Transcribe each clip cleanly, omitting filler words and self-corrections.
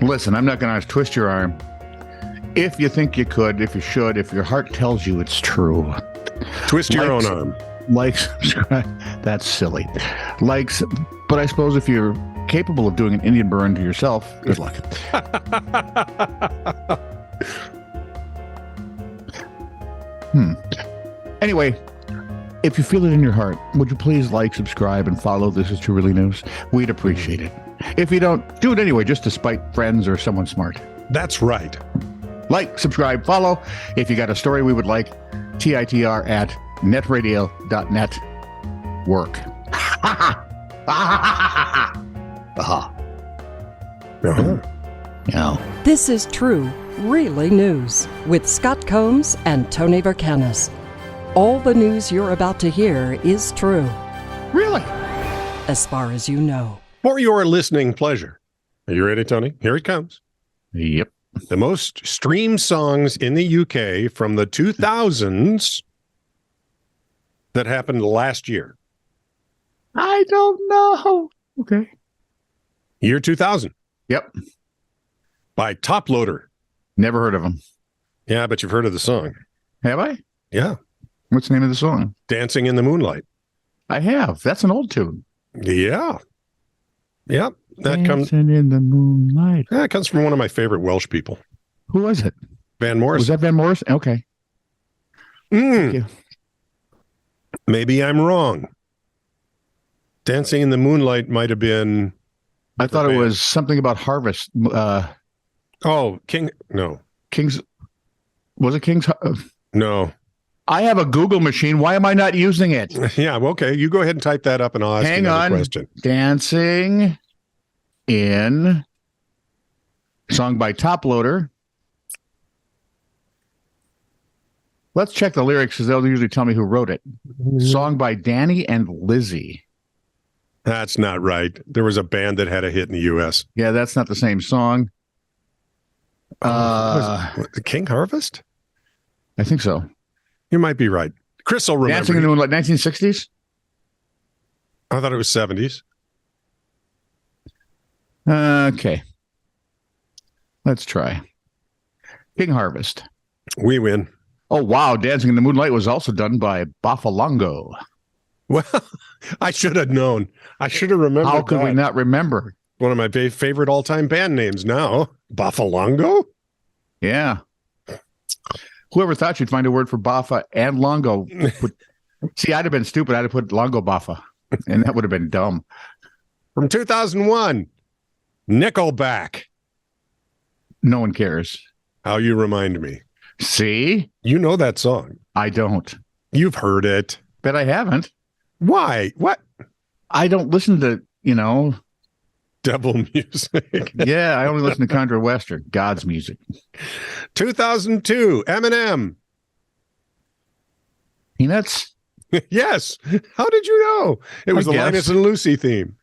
Listen, I'm not going to twist your arm. If you think you could, if you should, if your heart tells you it's true. Twist your own arm. Like, subscribe. That's silly. Likes, but I suppose if you're capable of doing an Indian burn to yourself, good luck. Anyway, if you feel it in your heart, would you please like, subscribe, and follow This Is True Really News? We'd appreciate it. If you don't, do it anyway, just to spite friends or someone smart. That's right. Like, subscribe, follow. If you got a story we would like, TITR at netradio.net. Work. Yeah. This is True, Really News with Scott Combs and Tony Vercanis. All the news you're about to hear is true, Really? as far as you know. For your listening pleasure. Are you ready, Tony? Here it comes. Yep. The most streamed songs in the UK from the 2000s that happened last year. I don't know. Okay. Year 2000 Yep. by Top Loader. Never heard of them. Yeah, but you've heard of the song. Have I? Yeah. What's the name of the song? Dancing in the Moonlight. I have. That's an old tune. Yeah. Yep. That Dancing in the moonlight. comes from one of my favorite Welsh people, Who was it? Van Morrison. Was that Van Morrison? Okay. Thank you. Maybe I'm wrong. Dancing in the Moonlight might have been. I thought it band. was something about harvest. King. No. King's. Was it King's? No. I have a Google machine. Why am I not using it? Yeah. Well, okay. You go ahead and type that up and I'll ask you another question. Dancing in. Song by Top Loader. Let's check the lyrics because they'll usually tell me who wrote it. Song by Danny and Lizzie. That's not right. There was a band that had a hit in the U.S. Yeah, that's not the same song. Was it King Harvest? I think so. You might be right. Chris will remember. Dancing in the Moonlight, 1960s? I thought it was 70s. Okay. Let's try. King Harvest. We win. Oh, wow. Dancing in the Moonlight was also done by Bafalongo. Well, I should have known. I should have remembered. How could we that. not remember? One of my favorite all-time band names now. Bafalongo? Yeah. Whoever thought you'd find a word for Bafa and Longo. See, I'd have been stupid. I'd have put Longo Bafa, and that would have been dumb. From 2001, Nickelback. No one cares. How you remind me. See? You know that song. I don't. You've heard it. Bet I haven't. Why? What? I don't listen to, Devil music. Yeah, I only listen to Contra Western, God's music. 2002, Eminem. Peanuts? Yes. How did you know? It was I the guess. Linus and Lucy theme.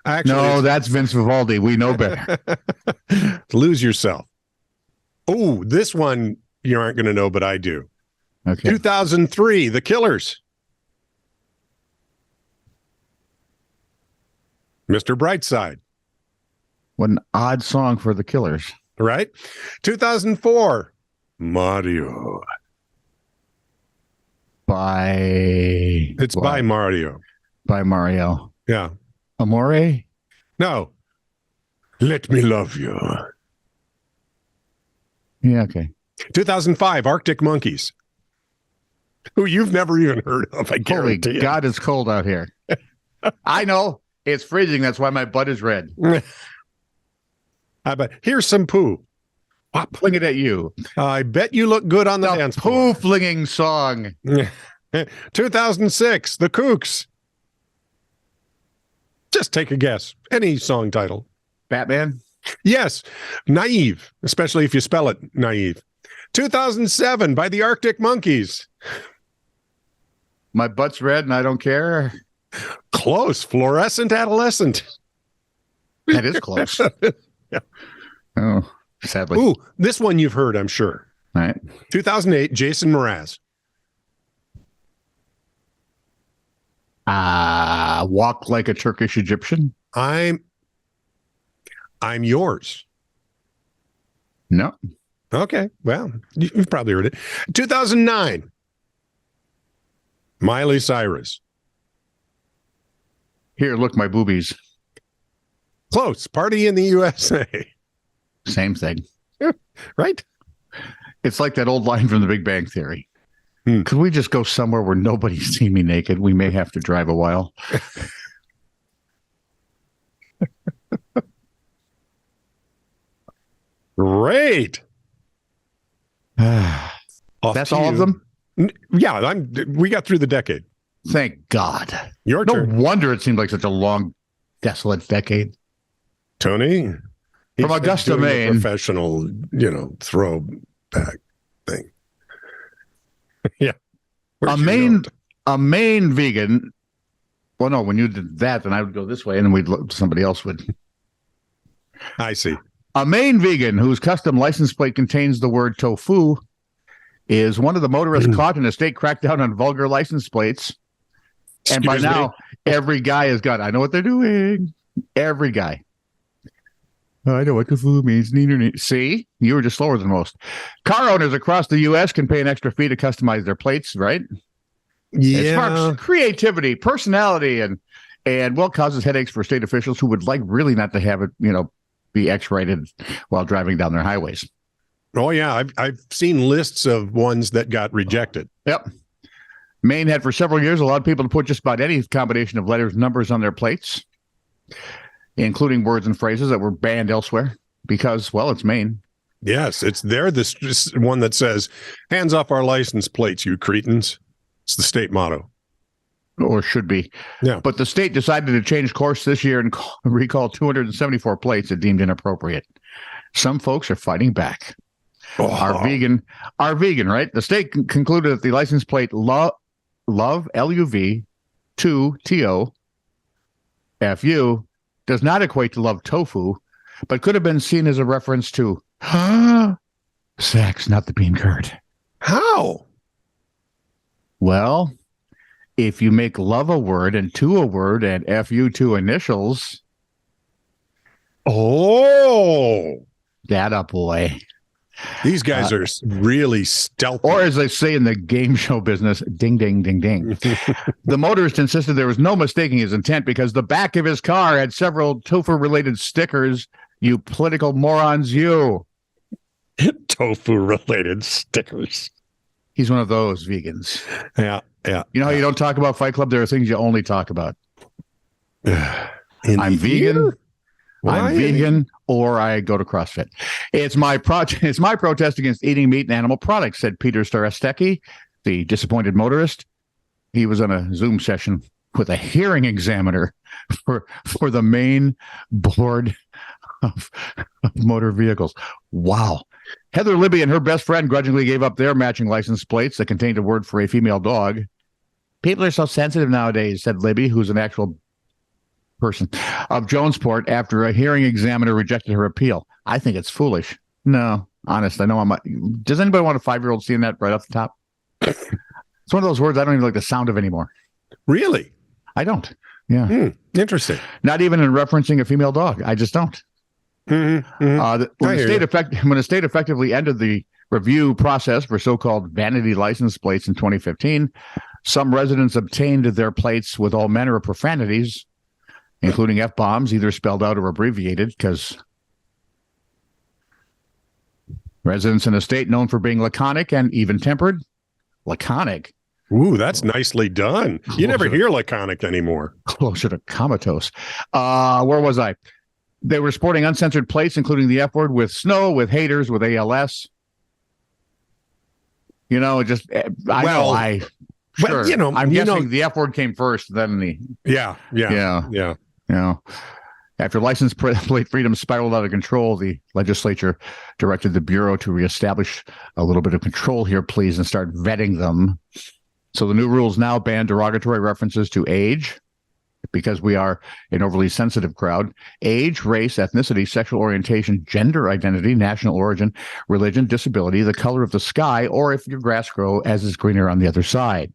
Actually, No, that's Vince Vivaldi. We know better. Lose Yourself. Oh, this one you aren't going to know, but I do. Okay. 2003, The Killers. Mr. Brightside, What an odd song for the Killers. right? 2004, Mario. It's by Mario. By Mario. Yeah. Amore? No. Let Me Love You. Yeah, okay. 2005, Arctic Monkeys. Who you've never even heard of, I Holy guarantee. it. God, it's cold out here. I know. It's freezing. That's why my butt is red. I bet. Here's some poo. Fling it at you. I bet you look good on the dance floor. Poo flinging song. 2006, The Kooks. Just take a guess. Any song title. Batman? Yes. Naive, especially if you spell it naive. 2007 by the Arctic Monkeys. My butt's red and I don't care. Close. Fluorescent Adolescent. That is close. Yeah. Oh, sadly. Ooh, this one you've heard, I'm sure. All right. 2008, Jason Mraz. Walk like a Turkish Egyptian. I'm yours. No. Okay. Well, you've probably heard it. 2009. Miley Cyrus. Here, look, my boobies. Close. Party in the USA. Same thing. Right? It's like that old line from The Big Bang Theory. Hmm. Could we just go somewhere where nobody's seen me naked? We may have to drive a while. Great. That's Off to all of you. them? Yeah, we got through the decade. Thank God. Your No turn, wonder it seemed like such a long, desolate decade. Tony. He's From Augusta, doing the Maine. Professional, throw back thing. Yeah. Where's your note? A Maine vegan. Well, no, when you did that, then I would go this way, and then somebody else would. I see. A Maine vegan whose custom license plate contains the word tofu is one of the motorists caught in a state crackdown on vulgar license plates. And by Excuse me? now, every guy has got, I know what they're doing. Every guy. I know what tofu means. See, you were just slower than most. Car owners across the U.S. can pay an extra fee to customize their plates, right? It sparks creativity, personality, and causes headaches for state officials who would like really not to have it, be X-rated while driving down their highways. Oh, yeah. I've seen lists of ones that got rejected. Yep. Maine had for several years allowed people to put just about any combination of letters and numbers on their plates, including words and phrases that were banned elsewhere because, well, it's Maine. Yes, it's there. This one that says, hands off our license plates, you cretins. It's the state motto. Or should be. Yeah. But the state decided to change course this year and recall 274 plates it deemed inappropriate. Some folks are fighting back. Oh. Are vegan, right? The state concluded that the license plate love, LUV, 2 TO, FU, does not equate to love tofu, but could have been seen as a reference to sex, not the bean curd. How? Well, if you make love a word and to a word and FU two initials, Oh, that a boy. these guys are really stealthy. Or as they say in the game show business, ding, ding, ding, ding. The motorist insisted there was no mistaking his intent because the back of his car had several tofu-related stickers. You political morons, you. Tofu-related stickers. He's one of those vegans. Yeah, yeah. You know how you don't talk about Fight Club? There are things you only talk about. I'm vegan. I'm vegan, or I go to CrossFit. It's my protest against eating meat and animal products, said Peter Starostecki, the disappointed motorist. He was on a Zoom session with a hearing examiner for the Maine Board of Motor Vehicles. Wow. Heather Libby and her best friend grudgingly gave up their matching license plates that contained a word for a female dog. People are so sensitive nowadays, said Libby, who's an actual person of Jonesport, after a hearing examiner rejected her appeal. I think it's foolish. No, honest. I know does anybody want a 5-year-old seeing that right off the top? It's one of those words I don't even like the sound of anymore. Really? I don't. Yeah. Interesting. Not even in referencing a female dog. I just don't. Mm-hmm, mm-hmm. When the state effectively ended the review process for so-called vanity license plates in 2015, some residents obtained their plates with all manner of profanities, including F-bombs, either spelled out or abbreviated, because residents in a state known for being laconic and even-tempered. Laconic? Ooh, that's nicely done. You never hear laconic anymore. Closer to comatose. Where was I? They were sporting uncensored plates, including the F word, with snow, with haters, with ALS. I'm guessing the F word came first, then the... Yeah. After license plate freedom spiraled out of control, the legislature directed the Bureau to reestablish a little bit of control here, please, and start vetting them. So the new rules now ban derogatory references to age, because we are an overly sensitive crowd, age, race, ethnicity, sexual orientation, gender identity, national origin, religion, disability, the color of the sky, or if your grass grows as is greener on the other side.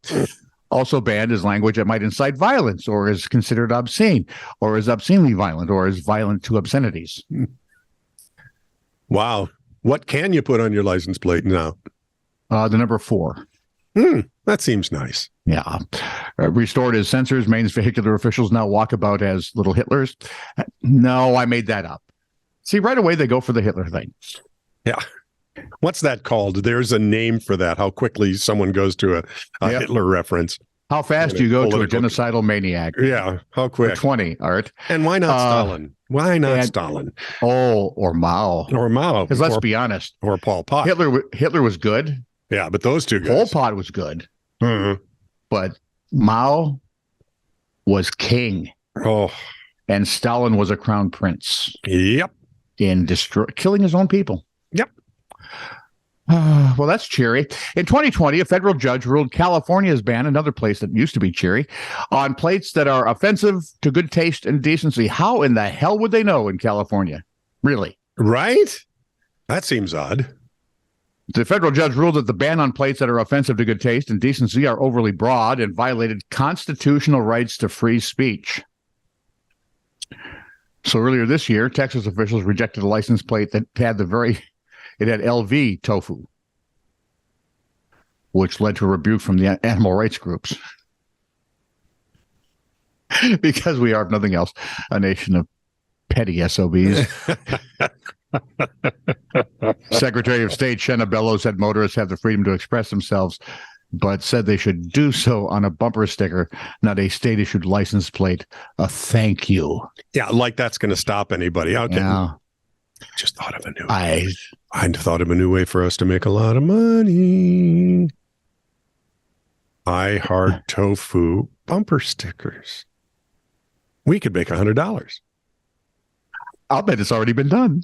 Also banned is language that might incite violence, or is considered obscene, or is obscenely violent, or is violent to obscenities. Wow. What can you put on your license plate now? The number 4. That seems nice. Yeah. Restored his sensors. Maine's vehicular officials now walk about as little Hitlers. No, I made that up. See, right away they go for the Hitler thing. Yeah. What's that called? There's a name for that, how quickly someone goes to a Hitler reference. How fast do you go to a genocidal maniac? Yeah, how quick? 20, Art. And why not Stalin? Why not Stalin? Oh, or Mao. Or Mao. Because let's be honest. Or Pol Pot. Hitler was good. Yeah, but those two guys. Pol Pot was good. Mm-hmm. But Mao was king. Oh. And Stalin was a crown prince. Yep. In killing his own people. Yep. Well, that's cheery. In 2020, a federal judge ruled California's ban, another place that used to be cheery, on plates that are offensive to good taste and decency. How in the hell would they know in California? Really? Right? That seems odd. The federal judge ruled that the ban on plates that are offensive to good taste and decency are overly broad and violated constitutional rights to free speech. So earlier this year, Texas officials rejected a license plate that had it had LV tofu, which led to a rebuke from the animal rights groups. Because we are, if nothing else, a nation of petty SOBs. Secretary of State Shenna Bello said motorists have the freedom to express themselves, but said they should do so on a bumper sticker, not a state-issued license plate. A thank you. Yeah, like that's going to stop anybody. Okay. Yeah. Just thought of a new I thought of a new way for us to make a lot of money. I Heart Tofu bumper stickers. We could make $100. I'll bet it's already been done.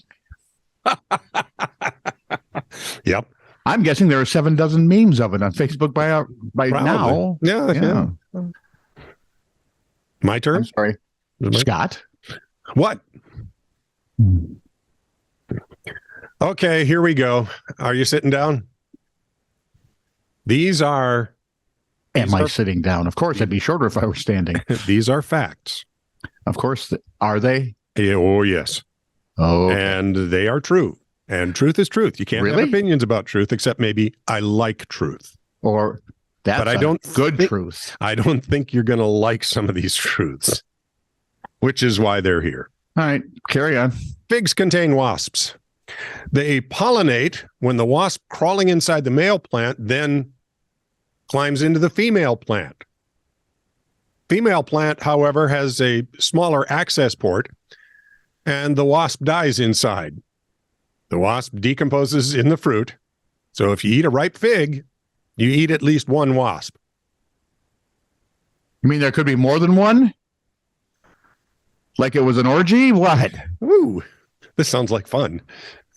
Yep. I'm guessing there are 7 dozen memes of it on Facebook by now. Yeah. My turn? I'm sorry. Scott? What? Okay, here we go. Are you sitting down? These are... Am I sitting down? Of course, I'd be shorter if I were standing. These are facts. Of course. Are they? Oh, yes. Oh. Okay. And they are true. And truth is truth. You can't have opinions about truth, except maybe I like truth. Or that's but I don't truth. I don't think you're going to like some of these truths, which is why they're here. All right, carry on. Figs contain wasps. They pollinate when the wasp crawling inside the male plant then climbs into the female plant. Female plant, however, has a smaller access port, and the wasp dies inside. The wasp decomposes in the fruit. So if you eat a ripe fig, you eat at least one wasp. You mean there could be more than one? Like it was an orgy? What? Ooh, this sounds like fun.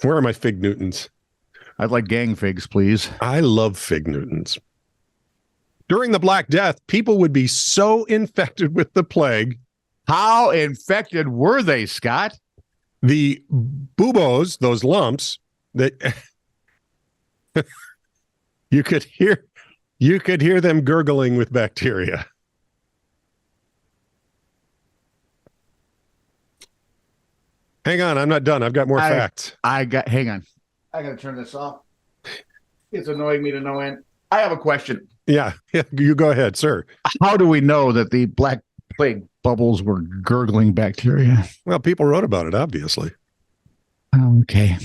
Where are my fig Newtons? I'd like gang figs, please. I love fig Newtons. During the Black Death, people would be so infected with the plague. How infected were they, Scott? The buboes, those lumps that you could hear them gurgling with bacteria. Hang on, I'm not done. I've got more facts. Hang on. I got to turn this off. It's annoying me to no end. I have a question. Yeah, you go ahead, sir. How do we know that the Black Plague bubbles were gurgling bacteria? Well, people wrote about it, obviously. Okay.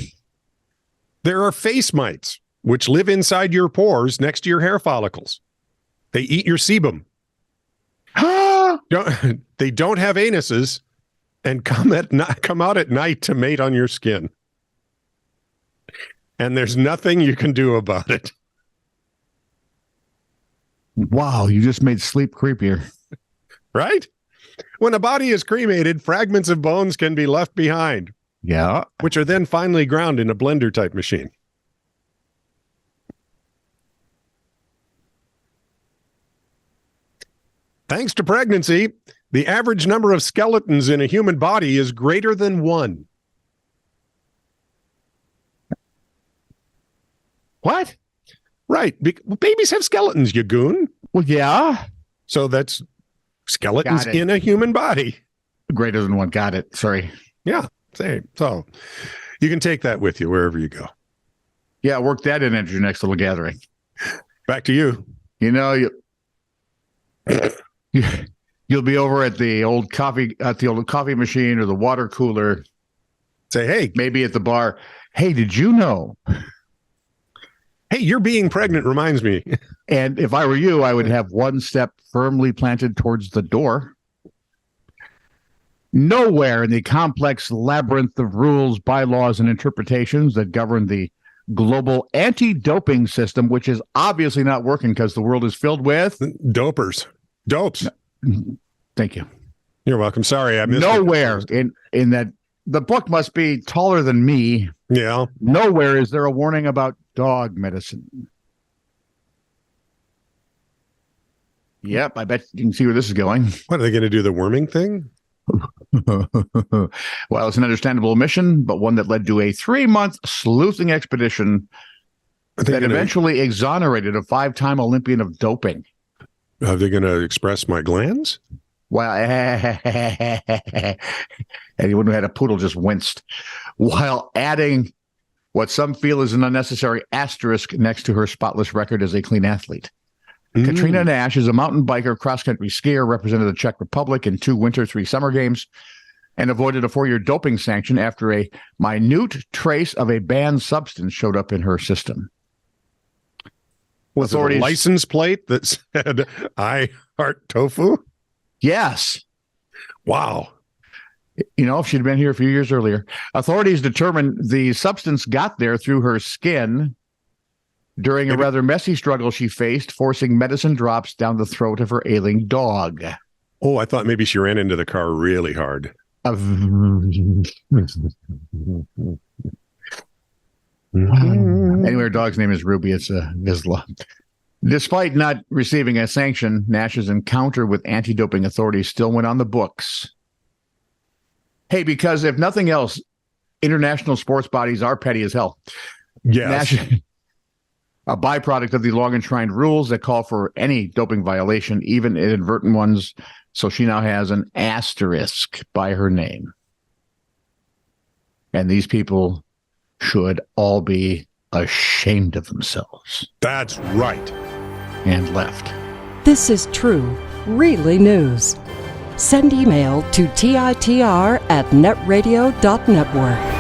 There are face mites, which live inside your pores next to your hair follicles. They eat your sebum. They don't have anuses and come out at night to mate on your skin. And there's nothing you can do about it. Wow, you just made sleep creepier. Right? When a body is cremated, fragments of bones can be left behind. Yeah. Which are then finely ground in a blender type machine. Thanks to pregnancy, the average number of skeletons in a human body is greater than 1. What? Right. Babies have skeletons, you goon. Well, yeah. So that's skeletons in a human body. Greater than 1. Got it. Sorry. Yeah. Same. So you can take that with you wherever you go. Yeah, work that in at your next little gathering. Back to you. You know, you'll be over at the old coffee machine or the water cooler. Say, hey, Maybe at the bar. Hey, did you know? hey, you're being pregnant reminds me. And if I were you, I would have one step firmly planted towards the door. Nowhere in the complex labyrinth of rules, bylaws, and interpretations that govern the global anti-doping system, which is obviously not working because the world is filled with Dopers. Dopes. Thank you. You're welcome. Sorry, I missed Nowhere in that the book must be taller than me. Yeah. Nowhere is there a warning about dog medicine. Yep, I bet you can see where this is going. What are they going to do? The worming thing? Well, it's an understandable mission, but one that led to a 3-month sleuthing expedition that eventually exonerated a 5-time Olympian of doping. Are they going to express my glands? Well, anyone who had a poodle just winced, while adding what some feel is an unnecessary asterisk next to her spotless record as a clean athlete. Katrina Nash is a mountain biker, cross-country skier, represented the Czech Republic in 2 winter, 3 summer games, and avoided a 4-year doping sanction after a minute trace of a banned substance showed up in her system. Was it a license plate that said, I heart tofu? Yes. Wow. You know, if she'd been here a few years earlier. Authorities determined the substance got there through her skin during a rather messy struggle she faced, forcing medicine drops down the throat of her ailing dog. Oh, I thought maybe she ran into the car really hard. Anyway, her dog's name is Ruby. It's a Vizsla. Despite not receiving a sanction, Nash's encounter with anti-doping authorities still went on the books. Hey, because if nothing else, international sports bodies are petty as hell. Yes. Nash, a byproduct of the long-enshrined rules that call for any doping violation, even inadvertent ones. So she now has an asterisk by her name. And these people should all be ashamed of themselves. That's right. And left. This is true, really news. Send email to TITR@netradio.network.